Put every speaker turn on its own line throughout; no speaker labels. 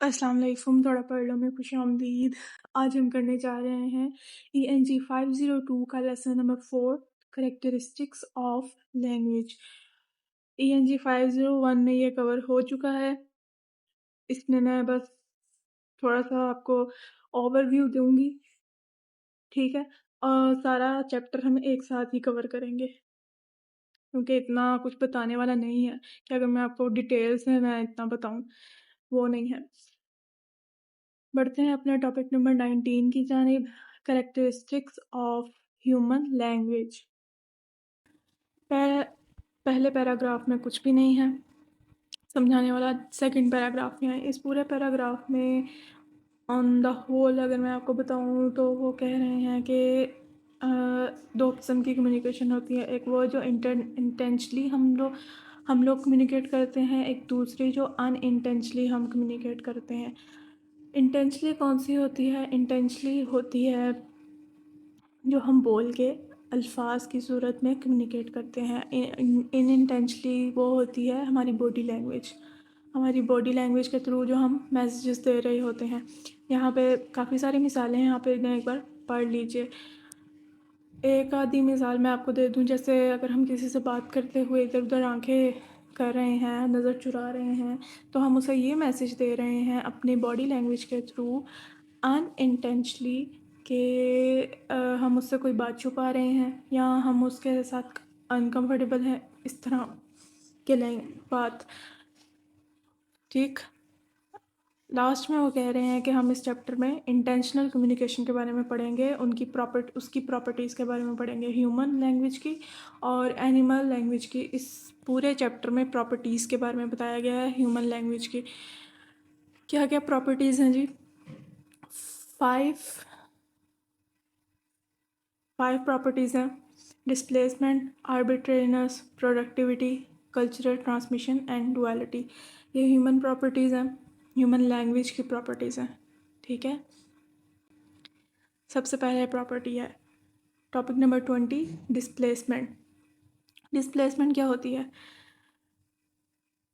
अस्सलाम वालेकुम, थोड़ा पढ़ लो में खुशामदीद। आज हम करने जा रहे हैं ENG 502 का lesson number 4 characteristics of language. ENG 501 में ये कवर हो चुका है। इसमें मैं बस थोड़ा सा आपको ओवरव्यू दूंगी, ठीक है। और सारा चैप्टर हम एक साथ ही कवर करेंगे क्योंकि इतना कुछ बताने वाला नहीं है कि अगर मैं आपको डिटेल्स में मैं इतना बताऊं, वो नहीं है। बढ़ते हैं अपने टॉपिक नंबर 19 की जानिब, करेक्टरिस्टिक्स ऑफ ह्यूमन लैंग्वेज। पहले पैराग्राफ में कुछ भी नहीं है समझाने वाला, सेकंड पैराग्राफ में है। इस पूरे पैराग्राफ में ऑन द होल अगर मैं आपको बताऊं तो वो कह रहे हैं कि दो किस्म की कम्युनिकेशन होती है। एक वो जो इंटेंशनली हम लोग कम्युनिकेट करते हैं, एक दूसरी जो अनइंटेंशनली हम कम्युनिकेट करते हैं। इंटेंशनली कौन सी होती है? इंटेंशनली होती है जो हम बोल के अल्फाज की सूरत में कम्युनिकेट करते हैं। इन इंटेंशनली वो होती है हमारी बॉडी लैंग्वेज। हमारी बॉडी लैंग्वेज के थ्रू जो हम मैसेजेस दे रहे होते हैं। यहाँ पे काफ़ी सारी मिसालें हैं, यहाँ पे एक बार पढ़ लीजिए। एक आधी मिसाल मैं आपको दे दूँ, जैसे अगर हम किसी से बात करते हुए इधर उधर आंखें कर रहे हैं, नज़र चुरा रहे हैं, तो हम उसे ये मैसेज दे रहे हैं अपनी बॉडी लैंग्वेज के थ्रू अनइंटेंशनली कि हम उससे कोई बात छुपा रहे हैं या हम उसके साथ अनकंफर्टेबल हैं, इस तरह के बात। ठीक, लास्ट में वो कह रहे हैं कि हम इस चैप्टर में इंटेंशनल कम्युनिकेशन के बारे में पढ़ेंगे, उसकी प्रॉपर्टीज़ के बारे में पढ़ेंगे, ह्यूमन लैंग्वेज की और एनिमल लैंग्वेज की। इस पूरे चैप्टर में प्रॉपर्टीज़ के बारे में बताया गया है ह्यूमन लैंग्वेज की। क्या क्या प्रॉपर्टीज़ हैं जी? फाइव प्रॉपर्टीज़ हैं: displacement, arbitrariness, productivity, cultural transmission and duality. ये ह्यूमन प्रॉपर्टीज़ हैं, ह्यूमन लैंग्वेज की प्रॉपर्टीज़ हैं, ठीक है। सबसे पहले प्रॉपर्टी है टॉपिक नंबर 20, डिस्प्लेसमेंट। डिस्प्लेसमेंट क्या होती है?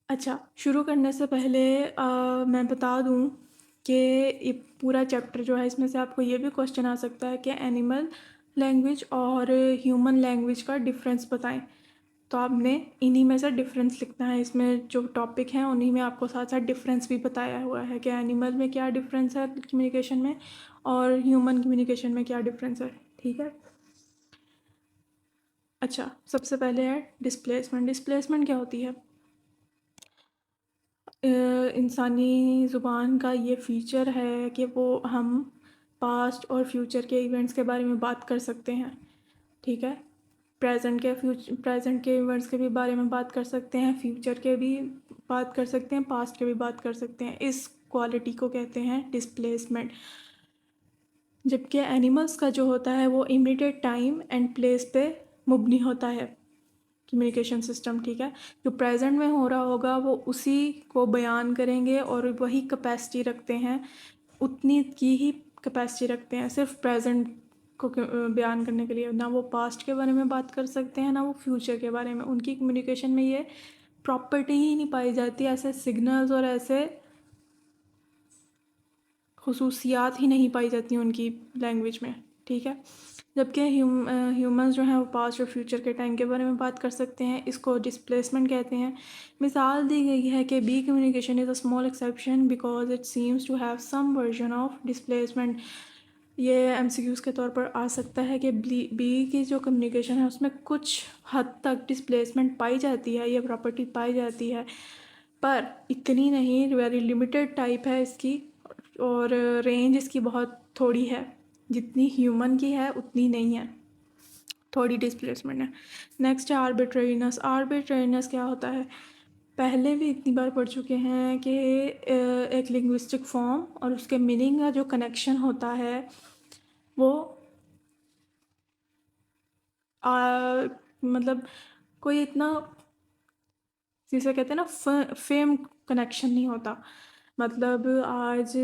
अच्छा, शुरू करने से पहले मैं बता दूं कि ये पूरा चैप्टर जो है, इसमें से आपको ये भी क्वेश्चन आ सकता है कि एनिमल लैंग्वेज और ह्यूमन लैंग्वेज का डिफरेंस बताएं। तो आपने इन्हीं में से डिफरेंस लिखना है। इसमें जो टॉपिक हैं उन्हीं में आपको साथ साथ डिफरेंस भी बताया हुआ है कि एनिमल में क्या डिफरेंस है कम्युनिकेशन में और ह्यूमन कम्युनिकेशन में क्या डिफरेंस है, ठीक है। अच्छा, सबसे पहले है डिस्प्लेसमेंट। डिस्प्लेसमेंट क्या होती है? इंसानी ज़ुबान का ये फ़ीचर है कि वो हम पास्ट और फ्यूचर के इवेंट्स के बारे में बात कर सकते हैं, ठीक है। प्रेजेंट के इवेंट्स के भी बारे में बात कर सकते हैं, फ्यूचर के भी बात कर सकते हैं, पास्ट के भी बात कर सकते हैं। इस क्वालिटी को कहते हैं डिस्प्लेसमेंट। जबकि एनिमल्स का जो होता है वो इमीडिएट टाइम एंड प्लेस पे मुबनी होता है कम्युनिकेशन सिस्टम, ठीक है। जो प्रेजेंट में हो रहा होगा वो उसी को बयान करेंगे और वही कैपेसिटी रखते हैं, उतनी की ही कैपेसिटी रखते हैं सिर्फ प्रेजेंट को बयान करने के लिए। ना वो पास्ट के बारे में बात कर सकते हैं, ना वो फ्यूचर के बारे में। उनकी कम्युनिकेशन में ये प्रॉपर्टी ही नहीं पाई जाती, ऐसे सिग्नल्स और ऐसे खसूसियात ही नहीं पाई जाती उनकी लैंग्वेज में, ठीक है। जबकि ह्यूमंस जो हैं वो पास्ट और फ्यूचर के टाइम के बारे में बात कर सकते हैं। इसको डिस्प्लेसमेंट कहते हैं। मिसाल दी गई है कि bee communication is a small exception because it seems to have some version of displacement. ये एमसीक्यूज़ के तौर पर आ सकता है कि बी की जो कम्युनिकेशन है उसमें कुछ हद तक डिस्प्लेसमेंट पाई जाती है, ये प्रॉपर्टी पाई जाती है, पर इतनी नहीं, वेरी लिमिटेड टाइप है इसकी और रेंज इसकी बहुत थोड़ी है। जितनी ह्यूमन की है उतनी नहीं है, थोड़ी डिस्प्लेसमेंट है। नेक्स्ट है आर्बिट्रेरीनेस। आर्बिट्रेरीनेस क्या होता है? पहले भी इतनी बार पढ़ चुके हैं कि एक लिंग्विस्टिक फॉर्म और उसके मीनिंग का जो कनेक्शन होता है वो मतलब कोई इतना, जिसे कहते हैं ना, फेम कनेक्शन नहीं होता। मतलब आज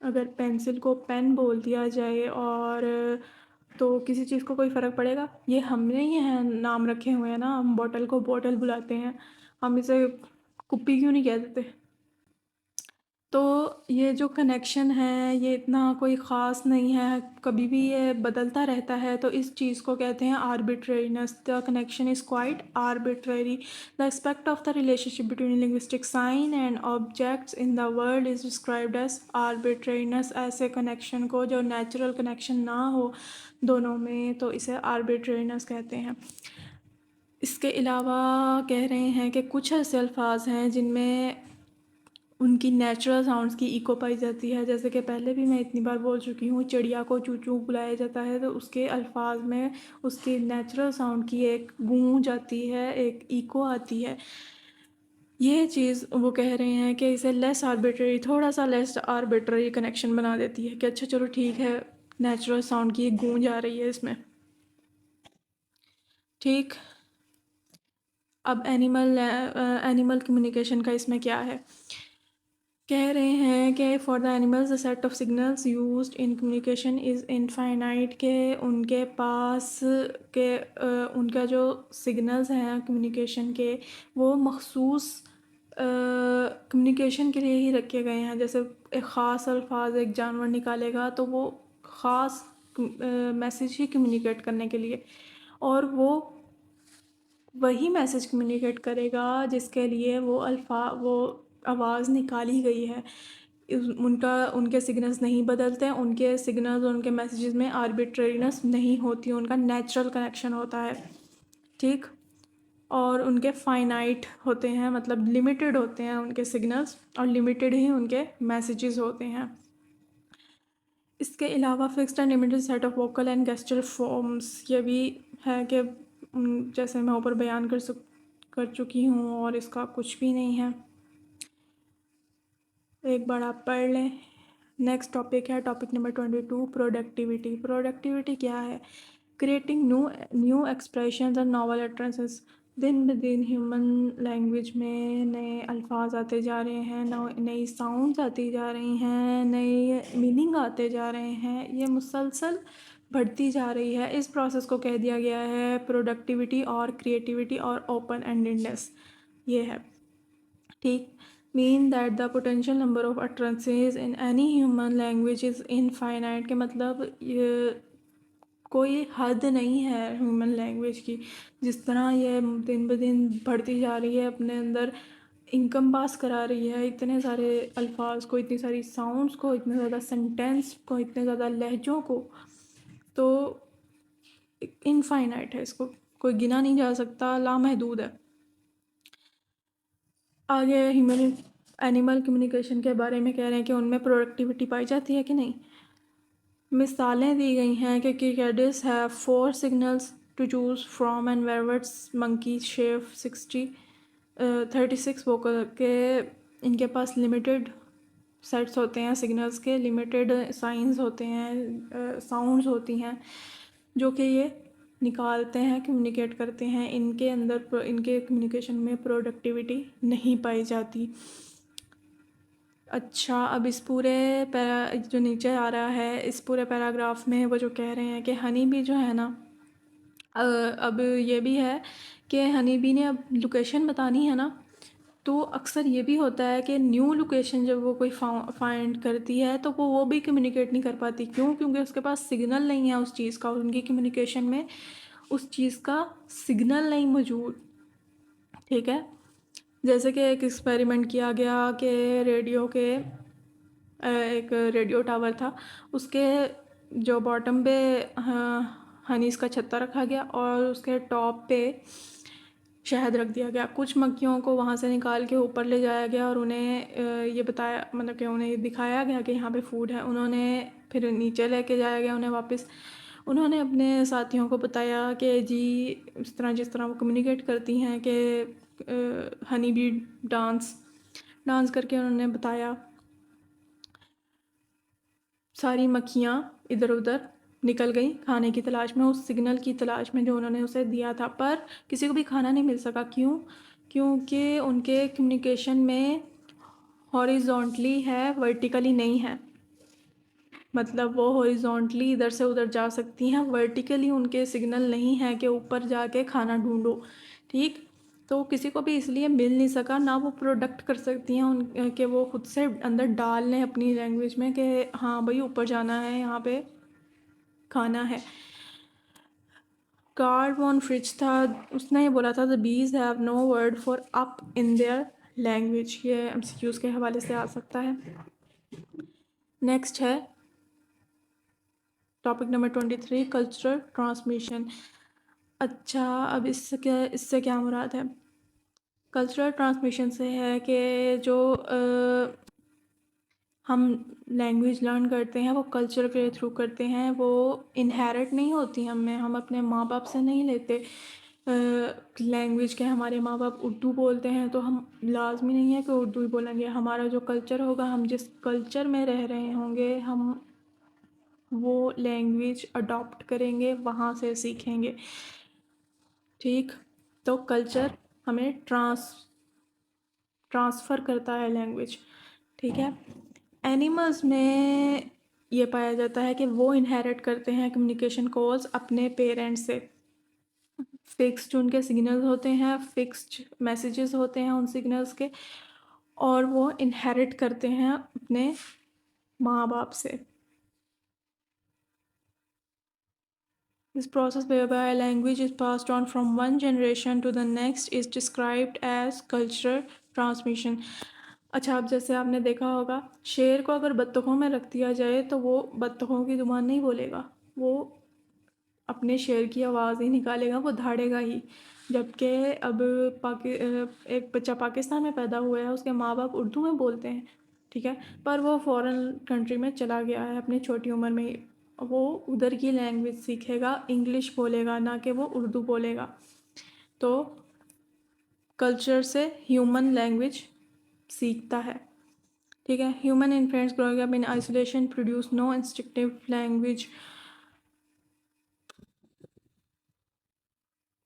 अगर पेंसिल को पेन बोल दिया जाए और तो किसी चीज़ को कोई फ़र्क पड़ेगा? ये हमने ही है नाम रखे हुए हैं ना, हम बॉटल को बॉटल बुलाते हैं, हम इसे कुप्पी क्यों नहीं कह देते? तो ये जो कनेक्शन है ये इतना कोई ख़ास नहीं है, कभी भी ये बदलता रहता है, तो इस चीज़ को कहते हैं arbitrariness. The connection is quite arbitrary. The aspect of the relationship between linguistic sign and objects in the world is described as arbitrariness. ऐसे कनेक्शन को जो नेचुरल कनेक्शन ना हो दोनों में, तो इसे आर्बिट्रेरीनेस कहते हैं। इसके अलावा कह रहे हैं कि कुछ ऐसे अल्फाज हैं जिनमें उनकी नेचुरल साउंड्स की इको पाई जाती है, जैसे कि पहले भी मैं इतनी बार बोल चुकी हूँ, चिड़िया को चू चू बुलाया जाता है तो उसके अल्फाज में उसकी नेचुरल साउंड की एक गूंज आती है, एक इको आती है। ये चीज़ वो कह रहे हैं कि इसे लेस आर्बिट्ररी, थोड़ा सा लेस आर्बिट्ररी कनेक्शन बना देती है कि अच्छा चलो ठीक है, नेचुरल साउंड की एक गूंज आ रही है इसमें। ठीक, अब एनिमल कम्युनिकेशन का इसमें क्या है, कह रहे हैं कि for the animals the set of signals used in communication is infinite, के उनके पास के उनका जो सिग्नल्स हैं कम्युनिकेशन के वो मखसूस कम्युनिकेशन के लिए ही रखे गए हैं। जैसे एक ख़ास अल्फाज एक जानवर निकालेगा तो वो ख़ास मैसेज ही कम्युनिकेट करने के लिए, और वो वही मैसेज कम्युनिकेट करेगा जिसके लिए वो आवाज़ निकाली गई है। उनका उनके सिग्नल्स नहीं बदलते, उनके सिग्नल्स और उनके मैसेजेस में आर्बिट्रेरीनेस नहीं होती, उनका नेचुरल कनेक्शन होता है। ठीक, और उनके फाइनाइट होते हैं, मतलब लिमिटेड होते हैं उनके सिग्नल्स, और लिमिटेड ही उनके मैसेजेस होते हैं। इसके अलावा fixed and limited set of vocal and gesture forms, ये भी है कि जैसे मैं ऊपर बयान कर चुकी हूँ, और इसका कुछ भी नहीं है, एक बार आप पढ़ लें। नेक्स्ट टॉपिक है टॉपिक नंबर 22, प्रोडक्टिविटी। प्रोडक्टिविटी क्या है? Creating new expression and novel utterances। दिन ब दिन ह्यूमन लैंग्वेज में नए अल्फाज आते जा रहे हैं, नई साउंड्स आती जा रही हैं, नए मीनिंग आते जा रहे हैं, ये मुसलसल बढ़ती जा रही है। इस प्रोसेस को कह दिया गया है प्रोडक्टिविटी और क्रिएटिविटी और ओपन एंडेडनेस। ये है, ठीक, mean that the potential number of utterances in any human language is infinite, के मतलब ये कोई हद नहीं है ह्यूमन लैंग्वेज की। जिस तरह ये दिन ब दिन बढ़ती जा रही है, अपने अंदर इनकम पास करा रही है, इतने सारे अल्फाज को, इतनी सारी साउंड्स को, इतने ज़्यादा सेंटेंस को, इतने ज़्यादा लहजों को, तो इनफाइनाइट है, इसको कोई गिना नहीं जा सकता, लामहदूद है। आगे ह्यूमन एनिमल कम्युनिकेशन के बारे में कह रहे हैं कि उनमें प्रोडक्टिविटी पाई जाती है कि नहीं। मिसालें दी गई हैं कि chickadees have 4 signals to choose from and vervets monkey shave 36 vocal के, इनके पास लिमिटेड सेट्स होते हैं सिग्नल्स के, लिमिटेड साइंस होते हैं, साउंड्स होती हैं जो कि ये निकालते हैं, कम्युनिकेट करते हैं। इनके अंदर इनके कम्युनिकेशन में प्रोडक्टिविटी नहीं पाई जाती। अच्छा, अब इस पूरे पैरा जो नीचे आ रहा है, इस पूरे पैराग्राफ में वो जो कह रहे हैं कि हनी बी जो है ना, अब ये भी है कि हनी बी ने अब लोकेशन बतानी है ना, तो अक्सर ये भी होता है कि न्यू लोकेशन जब वो कोई फाइंड करती है तो वो भी कम्युनिकेट नहीं कर पाती। क्यों? क्योंकि उसके पास सिग्नल नहीं है उस चीज़ का, उनकी कम्युनिकेशन में उस चीज़ का सिग्नल नहीं मौजूद। ठीक है, जैसे कि एक एक्सपेरिमेंट किया गया कि रेडियो के एक रेडियो टावर था, उसके जो बॉटम पे हनीस का छत्ता रखा गया और उसके टॉप पे शहद रख दिया गया। कुछ मक्खियों को वहाँ से निकाल के ऊपर ले जाया गया और उन्हें ये बताया, मतलब कि उन्हें दिखाया गया कि यहाँ पे फूड है। उन्होंने फिर नीचे लेके जाया गया उन्हें वापस। उन्होंने अपने साथियों को बताया कि जी इस तरह, जिस तरह वो कम्युनिकेट करती हैं कि हनी बी डांस डांस करके उन्होंने बताया। सारी मक्खियाँ इधर उधर निकल गई खाने की तलाश में, उस सिग्नल की तलाश में जो उन्होंने उसे दिया था, पर किसी को भी खाना नहीं मिल सका। क्यों? क्योंकि उनके कम्युनिकेशन में हॉरिजॉन्टली है, वर्टिकली नहीं है। मतलब वो हॉरिजॉन्टली इधर से उधर जा सकती हैं, वर्टिकली उनके सिग्नल नहीं है कि ऊपर जाके खाना ढूंढो। ठीक, तो किसी को भी इसलिए मिल नहीं सका, ना वो प्रोडक्ट कर सकती हैं उन कि वो खुद से अंदर डाल लें अपनी लैंग्वेज में कि हाँ भाई ऊपर जाना है, यहाँ पे खाना है। कार्ल वॉन फ्रिज था, उसने ये बोला था the bees have no word for up in their language. ये एमसीक्यूज़ के हवाले से आ सकता है। नेक्स्ट है टॉपिक नंबर 23, कल्चरल ट्रांसमिशन। अच्छा, अब इससे क्या मुराद है? कल्चरल ट्रांसमिशन से है कि जो हम लैंग्वेज लर्न करते हैं वो कल्चर के थ्रू करते हैं, वो इनहेरिट नहीं होती हमें, हम अपने माँ बाप से नहीं लेते। लैंग्वेज के हमारे माँ बाप उर्दू बोलते हैं तो हम लाजमी नहीं है कि उर्दू ही बोलेंगे। हमारा जो कल्चर होगा, हम जिस कल्चर में रह रहे होंगे, हम वो लैंग्वेज अडॉप्ट करेंगे, वहाँ से सीखेंगे। ठीक, तो कल्चर हमें ट्रांसफ़र करता है लैंग्वेज। ठीक है। एनिमल्स में ये पाया जाता है कि वो इनहेरिट करते हैं कम्युनिकेशन कोड्स अपने पेरेंट्स से। फिक्स्ड उनके सिग्नल्स होते हैं, फिक्स्ड मैसेजेस होते हैं उन सिग्नल्स के, और वो इनहेरिट करते हैं अपने माँ बाप से। This process whereby language is passed on from one generation to the next is described as cultural transmission. अच्छा, अब जैसे आपने देखा होगा, शेर को अगर बत्तखों में रख दिया जाए तो वो बत्तखों की ज़ुबान नहीं बोलेगा, वो अपने शेर की आवाज़ ही निकालेगा, वो दहाड़ेगा ही। जबकि अब एक बच्चा पाकिस्तान में पैदा हुआ है, उसके माँ बाप उर्दू में बोलते हैं, ठीक है, पर वो फ़ॉरेन कंट्री में चला गया है अपनी छोटी उम्र में ही, वो उधर की लैंग्वेज सीखेगा, इंग्लिश बोलेगा, ना कि वो उर्दू बोलेगा। तो कल्चर से ह्यूमन लैंग्वेज सीखता है। ठीक है। Human influence growing up in isolation produce no instinctive language.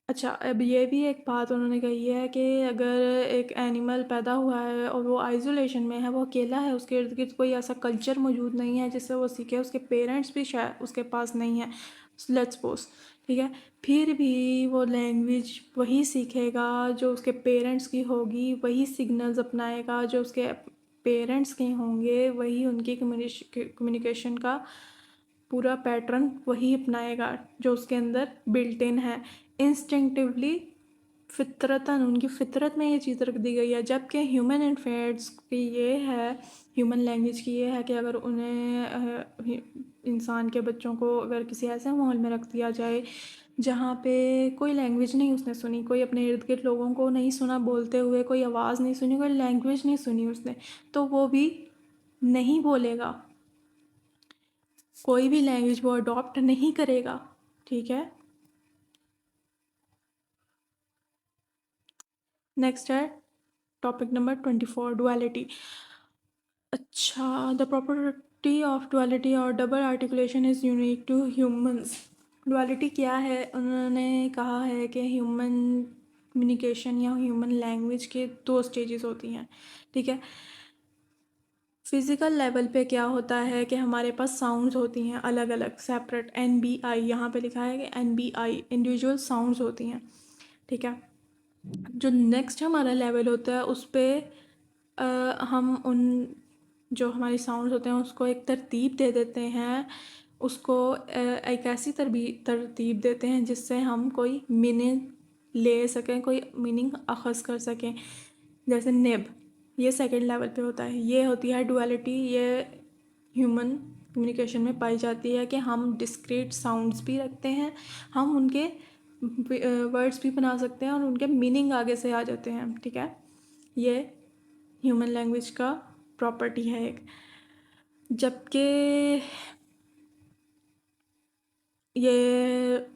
अच्छा, अब ये भी एक बात उन्होंने कही है कि अगर एक एनिमल पैदा हुआ है और वो आइसोलेशन में है, वो अकेला है, उसके इर्द गिर्द कोई ऐसा कल्चर मौजूद नहीं है जिससे वो सीखे, उसके पेरेंट्स भी शायद उसके पास नहीं है, लेट्स सपोज, ठीक है, फिर भी वो लैंग्वेज वही सीखेगा जो उसके पेरेंट्स की होगी, वही सिग्नल्स अपनाएगा जो उसके पेरेंट्स के होंगे, वही उनकी कम्युनिकेशन का पूरा पैटर्न वही अपनाएगा जो उसके अंदर बिल्ट इन है, इंस्टिंक्टिवली, फितरतन, उनकी फितरत में ये चीज़ रख दी गई है। जबकि ह्यूमन इन्फ्लुएंस की ये है, ह्यूमन लैंग्वेज की ये है कि अगर उन्हें इंसान के बच्चों को अगर किसी ऐसे माहौल में रख दिया जाए जहाँ पे कोई लैंग्वेज नहीं उसने सुनी, कोई अपने इर्द गिर्द लोगों को नहीं सुना बोलते हुए, कोई आवाज़ नहीं सुनी, कोई लैंग्वेज नहीं सुनी उसने, तो वो भी नहीं बोलेगा, कोई भी लैंग्वेज वो अडॉप्ट नहीं करेगा। ठीक है। नेक्स्ट है टॉपिक नंबर 24, डुअलिटी। अच्छा, द प्रॉपर्टी ऑफ डुअलिटी और double articulation is unique to humans. Duality क्या है? उन्होंने कहा है कि ह्यूमन कम्युनिकेशन या ह्यूमन लैंग्वेज के दो स्टेजेस होती हैं। ठीक है। फिज़िकल लेवल पे क्या होता है कि हमारे पास साउंड्स होती हैं अलग अलग, सेपरेट, NBI, यहाँ पे लिखा है कि NBI, इंडिविजुअल साउंड्स होती हैं। ठीक है। जो नेक्स्ट हमारा लेवल होता है उस पर हम उन जो हमारे साउंड्स होते हैं उसको एक तरतीब दे देते हैं, उसको एक ऐसी तरतीब देते हैं जिससे हम कोई मीनिंग ले सकें, कोई मीनिंग अखज़ कर सकें। जैसे निब, ये सेकंड लेवल पे होता है। ये होती है डुअलिटी, ये ह्यूमन कम्युनिकेशन में पाई जाती है कि हम डिस्क्रीट साउंड्स भी रखते हैं, हम उनके वर्ड्स भी बना सकते हैं और उनके मीनिंग आगे से आ जाते हैं। ठीक है। ये ह्यूमन लैंग्वेज का प्रॉपर्टी है एक। जबकि ये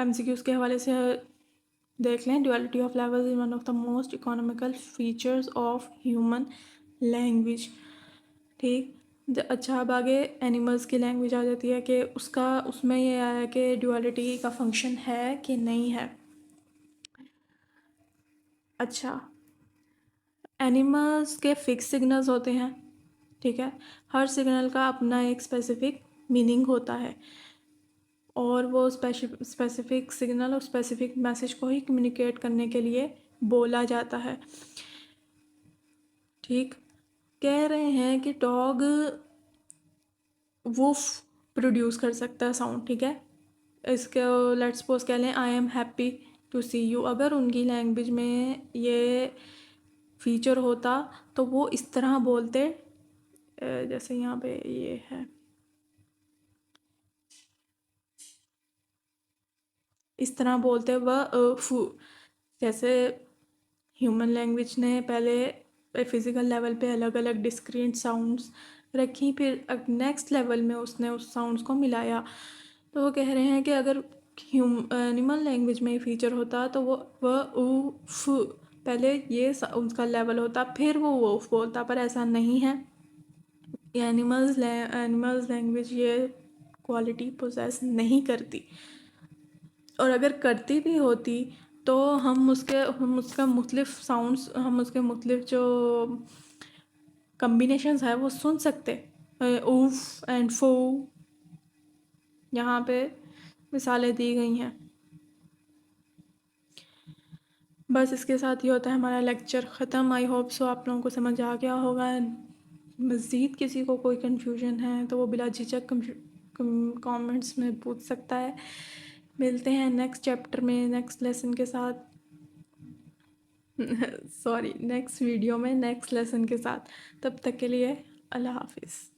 MCQs के हवाले से देख लें, duality of levels is one of the most economical features of human language. ठीक। अच्छा, अब आगे एनिमल्स की लैंग्वेज आ जाती है कि उसमें ये आया कि डुअलिटी का फंक्शन है कि नहीं है। अच्छा, एनिमल्स के फिक्स सिग्नल्स होते हैं। ठीक है। हर सिग्नल का अपना एक स्पेसिफिक मीनिंग होता है और वो स्पेसिफिक सिग्नल और स्पेसिफिक मैसेज को ही कम्युनिकेट करने के लिए बोला जाता है। ठीक, कह रहे हैं कि डॉग वुफ प्रोड्यूस कर सकता है साउंड। ठीक है, इसके लेट्स सपोज कह लें I am happy to see you. अगर उनकी लैंग्वेज में ये फीचर होता तो वो इस तरह बोलते, जैसे यहाँ पे ये है, इस तरह बोलते वह फू। जैसे ह्यूमन लैंग्वेज ने पहले फिज़िकल लेवल पे अलग अलग डिस्क्रीट साउंड्स रखी, फिर नेक्स्ट लेवल में उसने उस साउंड्स को मिलाया। तो वो कह रहे हैं कि अगर एनिमल लैंग्वेज में ये फीचर होता तो वो वह ऊ फ पहले ये उसका लेवल होता, फिर वो वोफ बोलता, पर ऐसा नहीं है। एनिमल्स लैंग्वेज ये क्वालिटी पोजेस नहीं करती, और अगर करती भी होती तो हम उसका मुख्तलिफ साउंड्स, हम उसके मुख्तलिफ जो कम्बिनेशंस है वो सुन सकते। ऊफ एंड फो, यहाँ पे मिसालें दी गई हैं। बस इसके साथ ही होता है हमारा लेक्चर ख़त्म। आई होप सो आप लोगों को समझ आ गया होगा। मज़ीद किसी को कोई कन्फ्यूजन है तो वो बिला झिझक कमेंट्स में पूछ सकता है। मिलते हैं नेक्स्ट चैप्टर में नेक्स्ट लेसन के साथ सॉरी नेक्स्ट वीडियो में नेक्स्ट लेसन के साथ। तब तक के लिए अल्लाह हाफिज़।